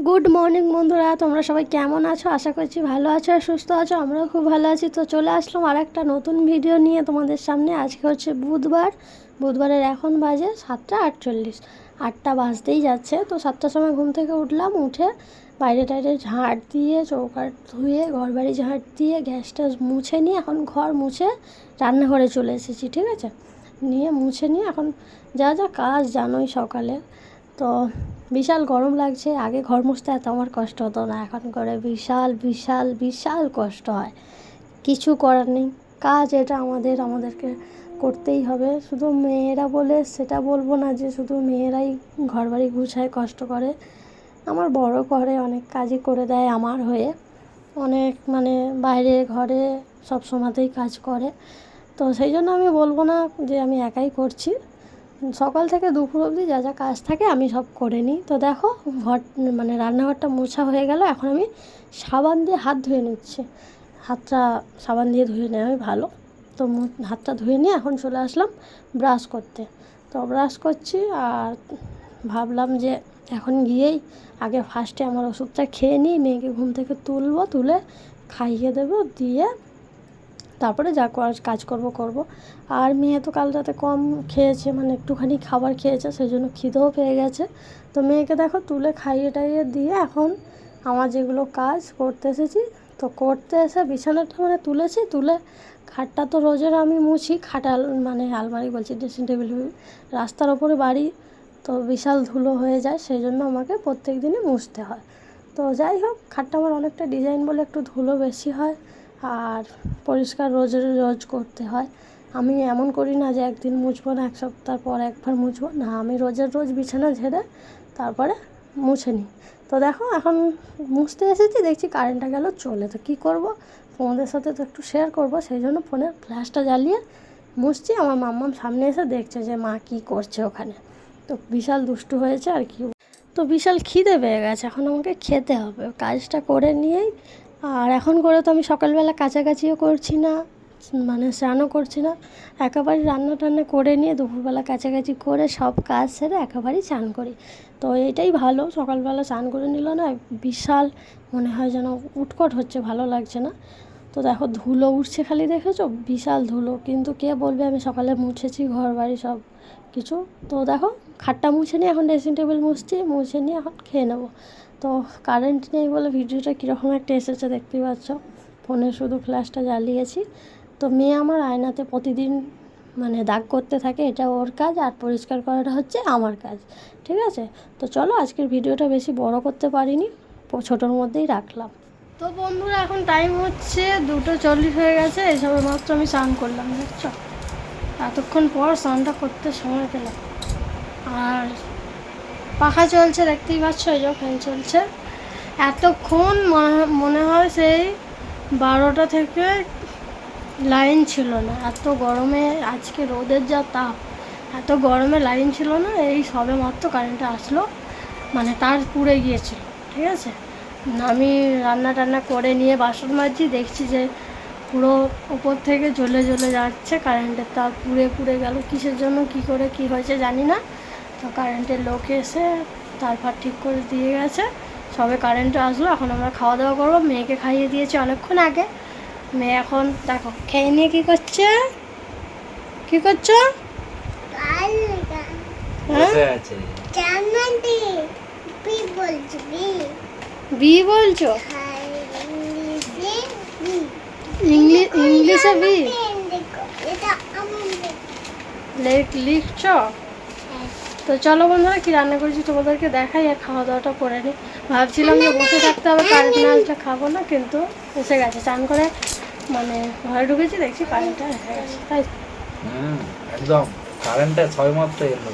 Good morning বন্ধুরা, তোমরা সবাই কেমন আছো? আশা করছি ভালো আছো আর সুস্থ আছো। আমরাও খুব ভালো আছি। তো চলে আসলাম আর একটা নতুন ভিডিও নিয়ে তোমাদের সামনে। আজকে হচ্ছে বুধবারের এখন বাজে 7:48, 8টা বাজতেই যাচ্ছে। তো 7টার সময় ঘুম থেকে উঠলাম, উঠে বাইরে টাইরে ঝাঁট দিয়ে, চৌকাঠ ধুয়ে, ঘরবাড়ি ঝাঁট দিয়ে, গ্যাসটা মুছে নিয়ে এখন ঘর মুছে রান্নাঘরে চলে এসেছি। ঠিক আছে, নিয়ে মুছে নিয়ে এখন যা যা কাজ জানোই সকালে। তো বিশাল গরম লাগছে। আগে ঘর মুছতে এত আমার কষ্ট হতো না, এখন করে বিশাল বিশাল বিশাল কষ্ট হয়। কিছু করার নেই, কাজ এটা আমাদেরকে করতেই হবে। শুধু মেয়েরা বলে সেটা বলবো না যে শুধু মেয়েরাই ঘরবাড়ি গুছায় কষ্ট করে। আমার বড় করে অনেক কাজই করে দেয় আমার হয়ে, অনেক মানে বাইরে ঘরে সব সময়তেই কাজ করে। তো সেই জন্য আমি বলবো না যে আমি একাই করছি। সকাল থেকে দুপুর অবধি যা যা কাজ থাকে আমি সব করে নিই। তো দেখো ঘর মানে রান্নাঘরটা মোছা হয়ে গেল। এখন আমি সাবান দিয়ে হাত ধুয়ে নিচ্ছি। হাতটা সাবান দিয়ে ধুয়ে নেওয়াই ভালো। তো হাতটা ধুয়ে নিয়ে এখন চলে আসলাম ব্রাশ করতে। তো ব্রাশ করছি আর ভাবলাম যে এখন গিয়েই আগে ফার্স্টে আমার ওষুধটা খেয়ে নিই, মেয়েকে ঘুম থেকে তুলে খাইয়ে দেবো, দিয়ে তারপরে যা কাজ করব। আর মেয়ে তো কাল রাতে কম খেয়েছে, মানে একটুখানি খাবার খেয়েছে, সেই জন্য খিদেও পেয়ে গেছে। তো মেয়েকে দেখো তুলে খাইয়ে টাইয়ে দিয়ে এখন আমার যেগুলো কাজ করতে এসেছি। তো করতে এসে বিছানাটা মানে তুলে খাটটা তো রোজের আমি মুছি, মানে আলমারি বলছি, ড্রেসিং টেবিল। রাস্তার ওপরে বাড়ি, তো বিশাল ধুলো হয়ে যায়, সেই জন্য আমাকে প্রত্যেক দিনই মুছতে হয়। তো যাই হোক, খাটটা আমার অনেকটা ডিজাইন বলে একটু ধুলো বেশি হয়, আর পরিষ্কার রোজ করতে হয়। আমি এমন করি না যে একদিন মুছবো না, এক সপ্তাহ পর একবার মুছবো না, আমি রোজ বিছানা ঝেড়ে তারপরে মুছে নিই। তো দেখো এখন মুছতে এসেছি, দেখছি কারেন্টটা গেল চলে। তো কী করব, তোমাদের সাথে তো একটু শেয়ার করব, সেই জন্য ফোনের ফ্ল্যাশটা জ্বালিয়ে মুছছি। আমার মাম্মাম সামনে এসে দেখছে যে মা কী করছে ওখানে। তো বিশাল দুষ্টু হয়েছে আর কি। তো বিশাল খিদে পেয়ে গেছে, এখন আমাকে খেতে হবে। কাজটা করে নিয়েই, আর এখন করে তো আমি সকালবেলা কাছাকাছিও করছি না, মানে স্নানও করছি না, একেবারে রান্না টান্না করে নিয়ে দুপুরবেলা কাছাকাছি করে সব কাজ সেরে একেবারেই স্নান করি। তো এটাই ভালো, সকালবেলা স্নান করে নিল না বিশাল মনে হয় যেন উটকট হচ্ছে, ভালো লাগছে না। তো দেখো ধুলো উঠছে খালি, দেখেছো বিশাল ধুলো, কিন্তু কে বলবে আমি সকালে মুছেছি ঘর বাড়ি সব কিছু। তো দেখো খাটটা মুছে নিয়ে এখন ড্রেসিং টেবিল মুছে নিয়ে এখন খেয়ে নেবো। তো কারেন্ট নেই বলে ভিডিওটা কীরকম একটা এসেছে দেখতেই পাচ্ছ, ফোনে শুধু ফ্ল্যাশটা জ্বালিয়েছি। তো মেয়ে আমার আয়নাতে প্রতিদিন মানে দাগ করতে থাকে, এটা ওর কাজ, আর পরিষ্কার করাটা হচ্ছে আমার কাজ। ঠিক আছে, তো চলো আজকের ভিডিওটা বেশি বড় করতে পারিনি, ছোটোর মধ্যেই রাখলাম। তো বন্ধুরা এখন টাইম হচ্ছে 2:40 হয়ে গেছে, এই সময় মাত্র আমি স্নান করলাম, দেখছো এতক্ষণ পর স্নানটা করতে সময় পেলাম। আর পাখা চলছে দেখতেই পাচ্ছ, এই যে ফ্যান চলছে। এতক্ষণ মনে হয় সেই 12টা থেকে লাইন ছিল না, এত গরমে, আজকে রোদের যা তাপ, এত গরমে লাইন ছিল না। এই সবে মাত্র কারেন্টটা আসলো, মানে তার পুড়ে গিয়েছিল। ঠিক আছে, আমি রান্না টান্না করে নিয়ে বাসন মাজছি, দেখছি যে পুরো উপর থেকে জ্বলে যাচ্ছে, কারেন্টের তার পুড়ে গেল। কিসের জন্য কী হয়েছে জানি না। তো কারেন্টের লোক এসে তারপর ঠিক করে দিয়ে গেছে, সবে কারেন্টটা আসলো। এখন আমরা খাওয়া দাওয়া করবো, মেয়েকে খাইয়ে দিয়েছি অনেকক্ষণ আগে। মেয়ে এখন দেখো খেয়ে নিয়ে কী করছো? বি বলছো? ইংলিশে বি লিখছ? তো চলো বন্ধুরা, কি রান্না করেছি তোমাদেরকে দেখাই, আর খাওয়া দাওয়াটা করে নিই। ভাবছিলাম যে বসে থাকতে হবে, কারেন্ট না আসলে খাবো না, কিন্তু এসে গেছে। চান করে মানে ঘরে ঢুকেছি, দেখছি কারেন্টটা এসে গেছে। তাই একদম কারেন্টটা ছয় মাত্র এলো।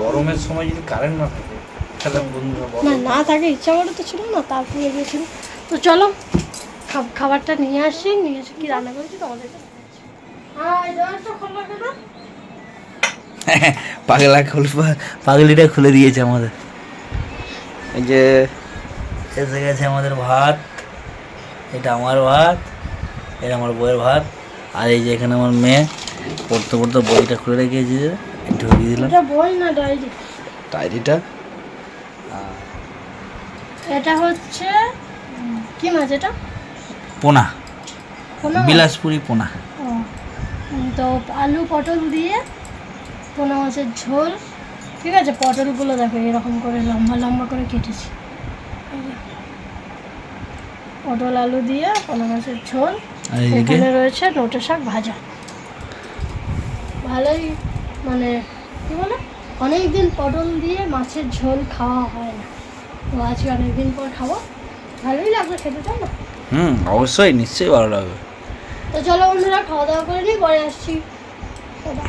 গরমের সময় যদি কারেন্ট না থাকে তাহলে না থাকে, ইচ্ছা করে তো ছিল না, তারপরে গিয়েছিল। তো চলো খাবারটা নিয়ে এসে কি রান্না করেছি তোমাদেরকে দেখাচ্ছি। পাগলিটা খুলে দিয়েছে আমাদের। এই যে এসে গেছে আমাদের ভাত, এটা আমার ভাত, এটা আমার বউয়ের ভাত, আর এই যে এখানে আমার মেয়ে পড়তে বইটা খুলে রেখেছি, ঢুকিয়ে দিলাম। বই না ডায়েরি, ডায়েরিটা এটা হচ্ছে কি মাছ এটা? পোনা, পোনা মাছ? বিলাসপুরি পোনা। ও, তো আলু পটল দিয়ে পোনা মাছের ঝোল। ঠিক আছে, পটলগুলো দেখো এরকম করে লম্বা লম্বা করে কেটেছি। এই যে, পটল আলু দিয়ে পোনা মাছের ঝোল। আর এদিকে এখানে রয়েছে নোটে শাক ভাজা। ভালোই, মানে কি বলে, অনেকদিন পটল দিয়ে মাছের ঝোল খাওয়া হয় না, তো আজকে অনেকদিন পর খাবো। ভালোই লাগবে খেতে, তাই না? অবশ্যই, নিশ্চয়ই ভালো লাগবে। তো চলো বন্ধুরা, খাওয়া দাওয়া করে নিই, পরে আসছি। টাটা।